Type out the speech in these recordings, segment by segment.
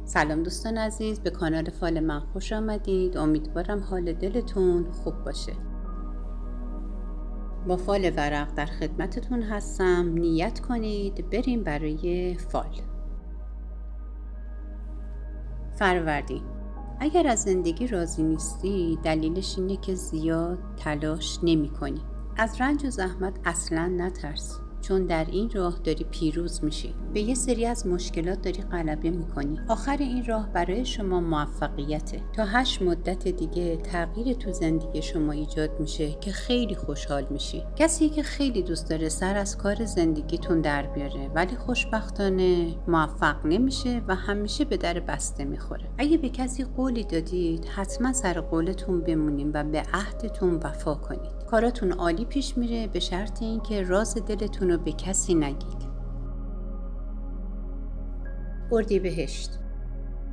سلام دوستان عزیز، به کانال فال من خوش آمدید. امیدوارم حال دلتون خوب باشه. با فال ورق در خدمتتون هستم. نیت کنید بریم برای فال. فروردین. اگر از زندگی راضی نیستی دلیلش اینه که زیاد تلاش نمی کنی. از رنج و زحمت اصلا نترس، چون در این راه داری پیروز میشی. به یه سری از مشکلات داری غلبه میکنی. آخر این راه برای شما موفقیته. تا 8 مدت دیگه تغییر تو زندگی شما ایجاد میشه که خیلی خوشحال میشی. کسی که خیلی دوست داره سر از کار زندگیتون در بیاره ولی خوشبختانه موفق نمیشه و همیشه به در بسته میخوره. اگه به کسی قولی دادید حتما سر قولتون بمونین و به عهدتون وفا کنید. کاراتون عالی پیش میره به شرط اینکه راز دلتون رو به کسی نگید. اردیبهشت.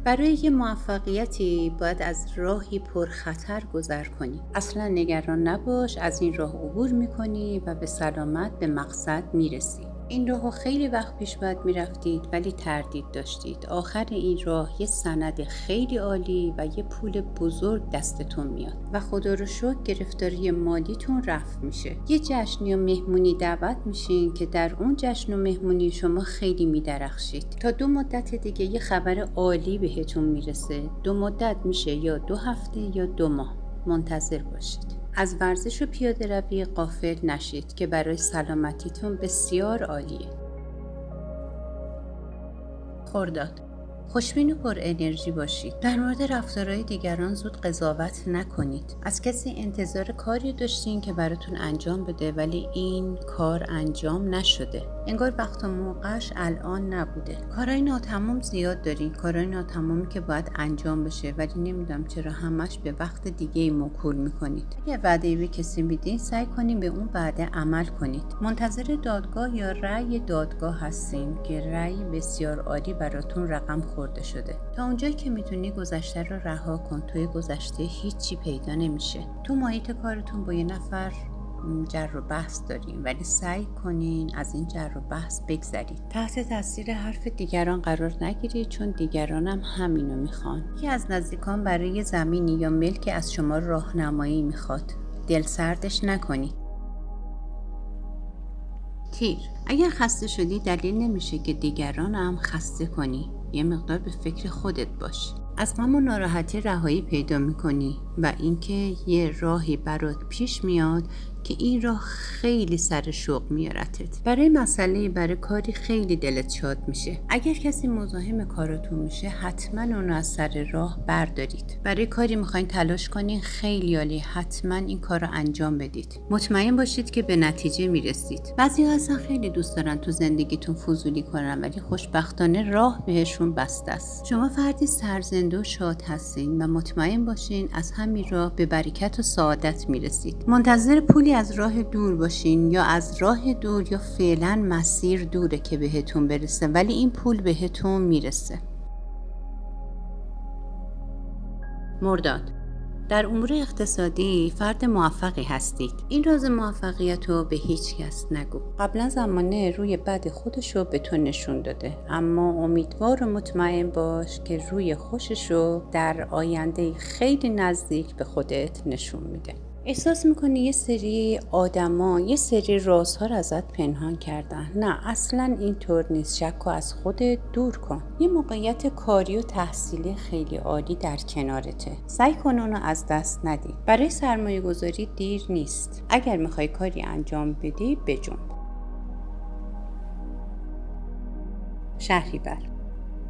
برای یه موفقیتی باید از راهی پرخطر گذر کنی. اصلا نگران نباش، از این راه عبور میکنی و به سلامت به مقصد میرسی. این راهو خیلی وقت پیش باید میرفتید ولی تردید داشتید. آخر این راه یه سند خیلی عالی و یه پول بزرگ دستتون میاد و خدا رو شکر گرفتاری مالیتون رفع میشه. یه جشن یا مهمونی دعوت میشین که در اون جشن و مهمونی شما خیلی میدرخشید. تا 2 مدت دیگه یه خبر عالی بهتون میرسه. 2 مدت میشه یا 2 هفته یا 2 ماه. منتظر باشید. از ورزش و پیاده روی غافل نشید که برای سلامتیتون بسیار عالیه. خرداد. خوشبین و پر انرژی باشید. در مورد رفتارهای دیگران زود قضاوت نکنید. از کسی انتظار کاری داشتین که براتون انجام بده ولی این کار انجام نشده. انگار وقت و موقعش الان نبوده. کارهای ناتمام زیاد دارین. کارهای ناتمامی که باید انجام بشه ولی نمیدونم چرا همش به وقت دیگه موکول میکنید. اگه وعده به کسی میدین سعی کنین به اون وعده عمل کنید. منتظر دادگاه یا رأی دادگاه هستین که رأی بسیار عالی براتون رقم خورده شده. تا اونجایی که میتونی گذشته رو رها کن. توی گذشته هیچی پیدا نمیشه. تو محیط کارتون با یه نفر جر و بحث دارین ولی سعی کنین از این جر و بحث بگذرید. تحت تاثیر حرف دیگران قرار نگیرید چون دیگران هم همینو میخوان. یکی از نزدیکان برای زمینی یا ملکی از شما راهنمایی میخواد. دل سردش نکنید. تیر. اگر خسته شدی دلیل نمیشه که دیگران هم خسته کنی. یه مقدار به فکر خودت باش. از غم و ناراحتی رهایی پیدا میکنی و اینکه یه راهی برات پیش میاد که این راه خیلی سر شوق میارتت. برای کاری خیلی دلت شاد میشه. اگر کسی مزاحم کاراتون میشه حتما اونو از سر راه بردارید. برای کاری میخواین تلاش کنین خیلی عالی، حتما این کار رو انجام بدید. مطمئن باشید که به نتیجه میرسید. بعضی اصلا خیلی دوست دارن تو زندگیتون فضولی کنن ولی خوشبختانه راه بهشون بسته است. شما فردی سرزنده و شاد هستین و مطمئن باشین از همین راه به برکت و سعادت میرسید. منتظر پولی از راه دور باشین یا از راه دور یا فعلا مسیر دوره که بهتون برسه ولی این پول بهتون میرسه. مرداد. در امور اقتصادی فرد موفقی هستید. این راز موفقیت رو به هیچ کس نگو. قبلا زمانه روی بد خودشو به تو نشون داده اما امیدوار و مطمئن باش که روی خوششو در آینده خیلی نزدیک به خودت نشون میده. احساس میکنی یه سری آدما یه سری رازها رو ازت پنهان کردن. نه اصلا اینطور نیست. شک و از خودت دور کن. یه موقعیت کاری و تحصیلی خیلی عالی در کنارته. سعی کن اونو از دست ندی. برای سرمایه گذاری دیر نیست. اگر میخوای کاری انجام بدی بجنب. شهریور.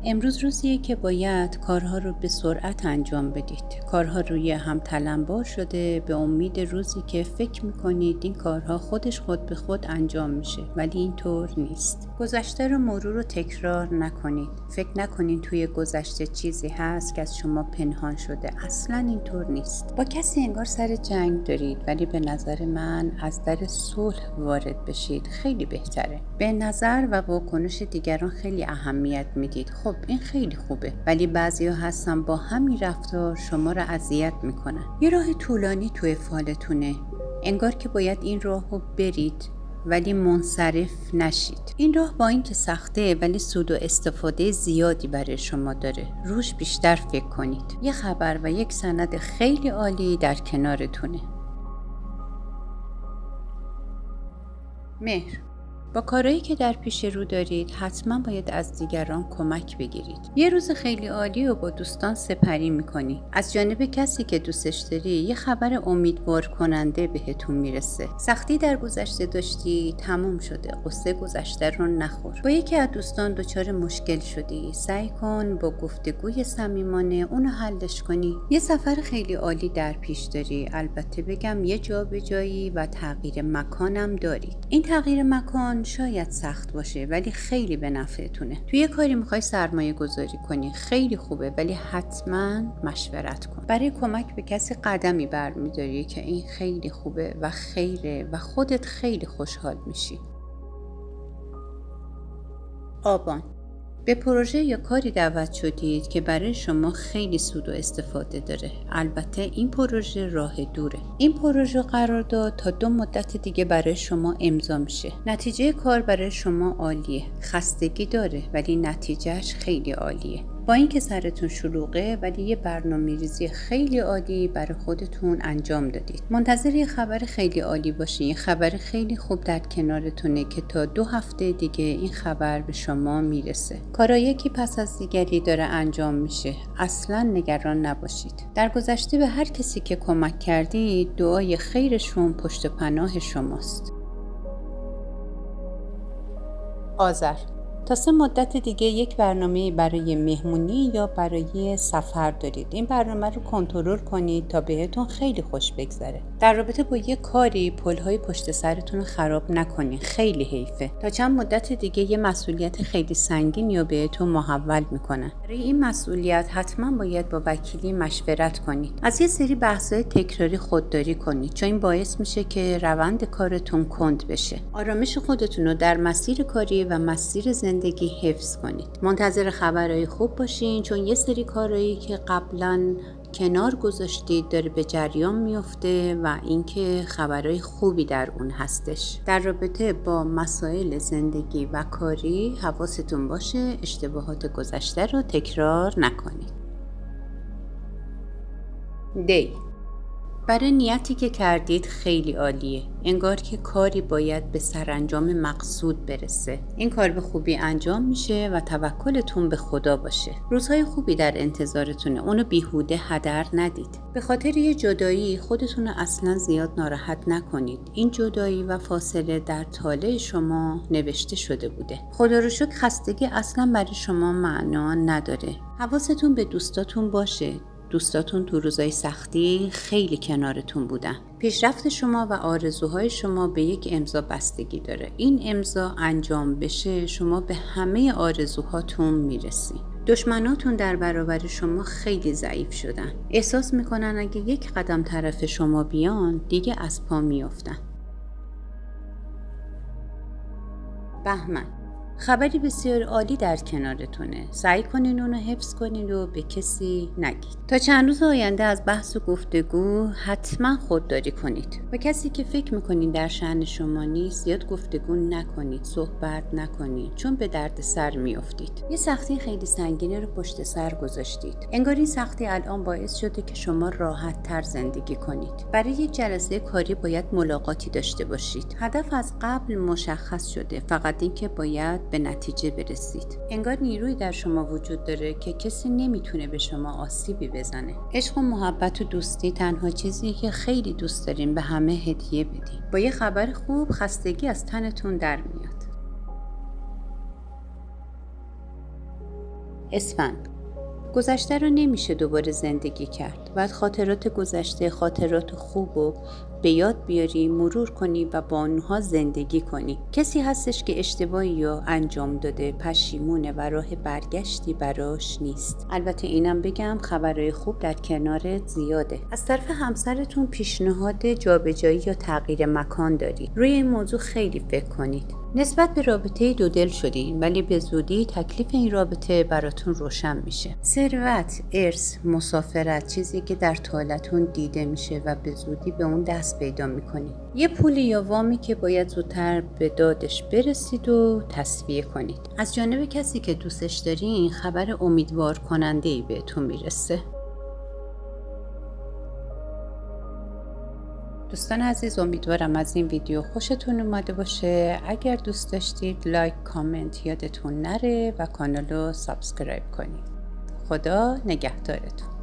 امروز روزیه که باید کارها رو به سرعت انجام بدید. کارها روی هم تلمبار شده به امید روزی که فکر میکنید این کارها خود به خود انجام میشه ولی اینطور نیست. گذشته رو مرور و تکرار نکنید. فکر نکنید توی گذشته چیزی هست که از شما پنهان شده. اصلا اینطور نیست. با کسی انگار سر جنگ دارید ولی به نظر من از در صلح وارد بشید خیلی بهتره. به نظر و واکنش دیگران خیلی اهمیت میدید. خب این خیلی خوبه ولی بعضیا هستن با همین رفتار شما رو اذیت میکنن. یه راه طولانی توی فالتونه. انگار که باید این راهو برید ولی منصرف نشید. این راه با اینکه سخته ولی سود و استفاده زیادی برای شما داره. روش بیشتر فکر کنید. یه خبر و یک سند خیلی عالی در کنارتونه. مهر، با کارهایی که در پیش رو دارید حتما باید از دیگران کمک بگیرید. یه روز خیلی عالی و با دوستان سپری میکنی. از جانب کسی که دوستش داری یه خبر امیدوار کننده بهتون میرسه. سختی در گذشته داشتی، تموم شده. قصه گذشته رو نخور. با یکی از دوستان دچار مشکل شدی، سعی کن با گفتگوی صمیمانه اونو حلش کنی. یه سفر خیلی عالی در پیش داری. البته بگم یه جابجایی و تغییر مکانم دارید. این تغییر مکان شاید سخت باشه ولی خیلی به نفعتونه. توی یه کاری میخوای سرمایه گذاری کنی، خیلی خوبه ولی حتما مشورت کن. برای کمک به کسی قدمی برمیداری که این خیلی خوبه و خیره و خودت خیلی خوشحال میشی. آبان، به پروژه یا کاری دعوت شدید که برای شما خیلی سود و استفاده داره. البته این پروژه راه دوره. این پروژه قرارداد تا 2 مدت دیگه برای شما امضا میشه. نتیجه کار برای شما عالیه. خستگی داره ولی نتیجهش خیلی عالیه. با اینکه سرتون شلوغه ولی یه برنامه‌ریزی خیلی عالی برای خودتون انجام دادید. منتظر یه خبر خیلی عالی باشین. یه خبر خیلی خوب در کنارتونه که تا 2 هفته دیگه این خبر به شما میرسه. کارا یکی پس از دیگری داره انجام میشه. اصلا نگران نباشید. در گذشته به هر کسی که کمک کردید دعای خیرشون پشت پناه شماست. آذر، تا 3 مدت دیگه یک برنامه برای مهمونی یا برای سفر دارید. این برنامه رو کنترل کنید تا بهتون خیلی خوش بگذره. در رابطه با یک کاری پل‌های پشت سرتون رو خراب نکنید. خیلی حیفه. تا چند مدت دیگه یه مسئولیت خیلی سنگین یا بهتون محول میکنن. برای این مسئولیت حتما باید با وکیلی مشورت کنید. از یه سری بحث‌های تکراری خودداری کنید چون این باعث میشه که روند کارتون کند بشه. آرامش خودتون رو در مسیر کاری و مسیر زندگی حفظ کنید. منتظر خبرهای خوب باشین چون یه سری کارهایی که قبلا کنار گذاشتید داره به جریان میفته و اینکه خبرهای خوبی در اون هستش. در رابطه با مسائل زندگی و کاری حواستون باشه اشتباهات گذشته رو تکرار نکنید. دی، برای نیتی که کردید خیلی عالیه. انگار که کاری باید به سرانجام مقصود برسه. این کار به خوبی انجام میشه و توکلتون به خدا باشه. روزهای خوبی در انتظارتونه. اونو بیهوده هدر ندید. به خاطر یه جدایی خودتون اصلا زیاد ناراحت نکنید. این جدایی و فاصله در طالع شما نوشته شده بوده. خدا رو شکر خستگی اصلا برای شما معنا نداره. حواستون به دوستاتون باشه. دوستاتون تو روزای سختی خیلی کنارتون بودن. پیشرفت شما و آرزوهای شما به یک امضا بستگی داره. این امضا انجام بشه شما به همه آرزوهاتون میرسید. دشمناتون در برابر شما خیلی ضعیف شدن. احساس میکنن اگه یک قدم طرف شما بیان دیگه از پا میافتن. بهمن، خبری بسیار عالی در کنارتونه. سعی کنین اونو حفظ کنین و به کسی نگید. تا چند روز آینده از بحث و گفتگو حتما خودداری کنید. با کسی که فکر میکنین در شأن شما نیست زیاد گفتگو نکنید، صحبت نکنید چون به درد سر میافتید. یه سختی خیلی سنگینی رو پشت سر گذاشتید. انگار این سختی الان باعث شده که شما راحت تر زندگی کنید. برای یک جلسه کاری باید ملاقاتی داشته باشید. هدف از قبل مشخص شده، فقط اینکه باید به نتیجه برسید. انگار نیروی در شما وجود داره که کسی نمیتونه به شما آسیبی بزنه. عشق و محبت و دوستی تنها چیزی که خیلی دوست دارین به همه هدیه بدین. با یه خبر خوب خستگی از تنتون در میاد. اسفند، گذشته رو نمیشه دوباره زندگی کرد. باید خاطرات گذشته، خاطرات خوب رو به یاد بیاری، مرور کنی و با اونها زندگی کنی. کسی هستش که اشتباهی رو انجام داده، پشیمونه و راه برگشتی براش نیست. البته اینم بگم خبرهای خوب در کنارت زیاده. از طرف همسرتون پیشنهاد جابجایی یا تغییر مکان داری. روی این موضوع خیلی فکر کنید. نسبت به رابطه دو دل شدین، ولی به زودی تکلیف این رابطه براتون روشن میشه. ثروت، ارث، مسافرت، چیزی که در طالعتون دیده میشه و به زودی به اون دست پیدا میکنید. یه پولی یا وامی که باید زودتر به دادش برسید و تسویه کنید. از جانب کسی که دوستش دارین خبر امیدوار کننده‌ای بهتون میرسه. دوستان عزیز، امیدوارم از این ویدیو خوشتون اومده باشه. اگر دوست داشتید لایک، کامنت یادتون نره و کانال رو سابسکرایب کنید. خدا نگهدارتون.